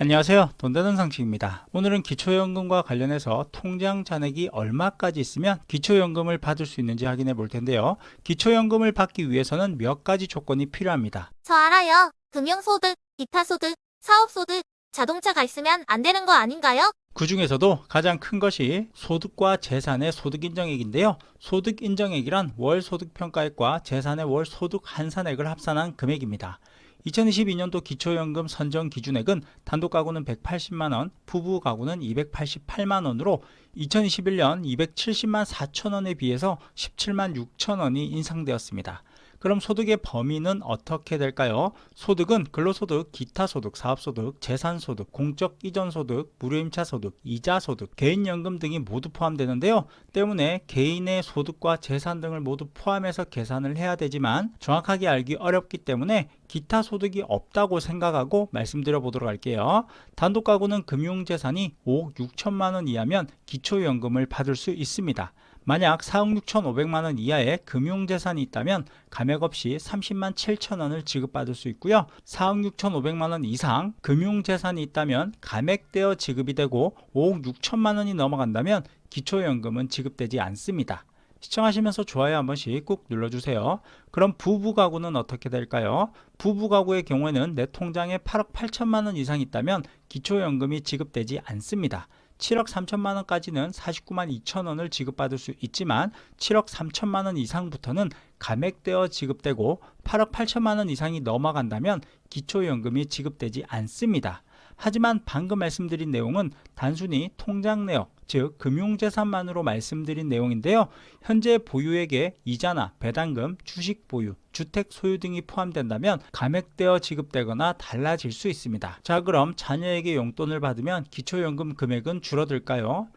안녕하세요. 돈되는 상식입니다. 오늘은 기초연금과 관련해서 통장 잔액이 얼마까지 있으면 기초연금을 받을 수 있는지 확인해 볼 텐데요. 기초연금을 받기 위해서는 몇 가지 조건이 필요합니다. 저 알아요. 금융소득, 기타소득, 사업소득, 자동차가 있으면 안 되는 거 아닌가요? 그 중에서도 가장 큰 것이 소득과 재산의 소득인정액인데요. 소득인정액이란 월소득평가액과 재산의 월소득 환산액을 합산한 금액입니다. 2022년도 기초연금 선정 기준액은 단독 가구는 180만원, 부부 가구는 288만원으로 2021년 270만 4천원에 비해서 17만 6천원이 인상되었습니다. 그럼 소득의 범위는 어떻게 될까요? 소득은 근로소득, 기타소득, 사업소득, 재산소득, 공적이전소득, 무료임차소득, 이자소득, 개인연금 등이 모두 포함되는데요. 때문에 개인의 소득과 재산 등을 모두 포함해서 계산을 해야 되지만 정확하게 알기 어렵기 때문에 기타 소득이 없다고 생각하고 말씀드려 보도록 할게요. 단독 가구는 금융재산이 5억 6천만 원 이하면 기초연금을 받을 수 있습니다. 만약 4억 6천5백만 원 이하의 금융재산이 있다면 감액 없이 30만 7천 원을 지급받을 수 있고요. 4억 6천5백만 원 이상 금융재산이 있다면 감액되어 지급이 되고 5억 6천만 원이 넘어간다면 기초연금은 지급되지 않습니다. 시청하시면서 좋아요 한 번씩 꾹 눌러주세요. 그럼 부부 가구는 어떻게 될까요? 부부 가구의 경우에는 내 통장에 8억 8천만 원 이상 있다면 기초연금이 지급되지 않습니다. 7억 3천만 원까지는 49만 2천 원을 지급받을 수 있지만 7억 3천만 원 이상부터는 감액되어 지급되고 8억 8천만 원 이상이 넘어간다면 기초연금이 지급되지 않습니다. 하지만 방금 말씀드린 내용은 단순히 통장 내역, 즉 금융재산만으로 말씀드린 내용인데요. 현재 보유액에 이자나 배당금, 주식 보유, 주택 소유 등이 포함된다면 감액되어 지급되거나 달라질 수 있습니다. 자, 그럼 자녀에게 용돈을 받으면 기초연금 금액은 줄어들까요?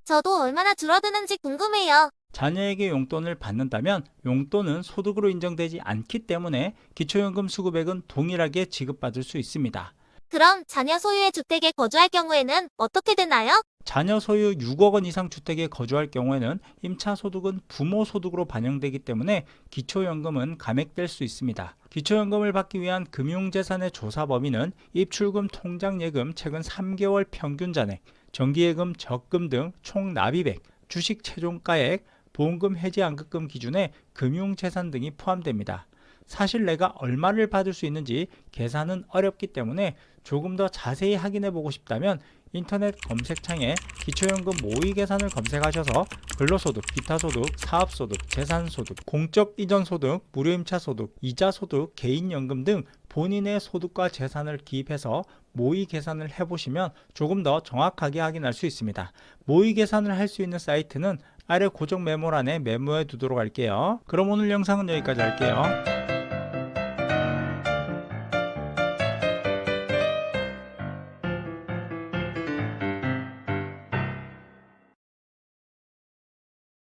저도 얼마나 줄어드는지 궁금해요. 자녀에게 용돈을 받는다면 용돈은 소득으로 인정되지 않기 때문에 기초연금 수급액은 동일하게 지급받을 수 있습니다. 그럼 자녀 소유의 주택에 거주할 경우에는 어떻게 되나요? 자녀 소유 6억 원 이상 주택에 거주할 경우에는 임차 소득은 부모 소득으로 반영되기 때문에 기초연금은 감액될 수 있습니다. 기초연금을 받기 위한 금융재산의 조사 범위는 입출금 통장예금 최근 3개월 평균 잔액, 정기예금 적금 등 총 납입액, 주식 최종가액, 보험금 해지환급금 기준에 금융재산 등이 포함됩니다. 사실 내가 얼마를 받을 수 있는지 계산은 어렵기 때문에 조금 더 자세히 확인해 보고 싶다면 인터넷 검색창에 기초연금 모의 계산을 검색하셔서 근로소득, 기타소득, 사업소득, 재산소득, 공적이전소득, 무료임차소득, 이자소득, 개인연금 등 본인의 소득과 재산을 기입해서 모의 계산을 해보시면 조금 더 정확하게 확인할 수 있습니다. 모의 계산을 할 수 있는 사이트는 아래 고정 메모란에 메모해 두도록 할게요. 그럼 오늘 영상은 여기까지 할게요.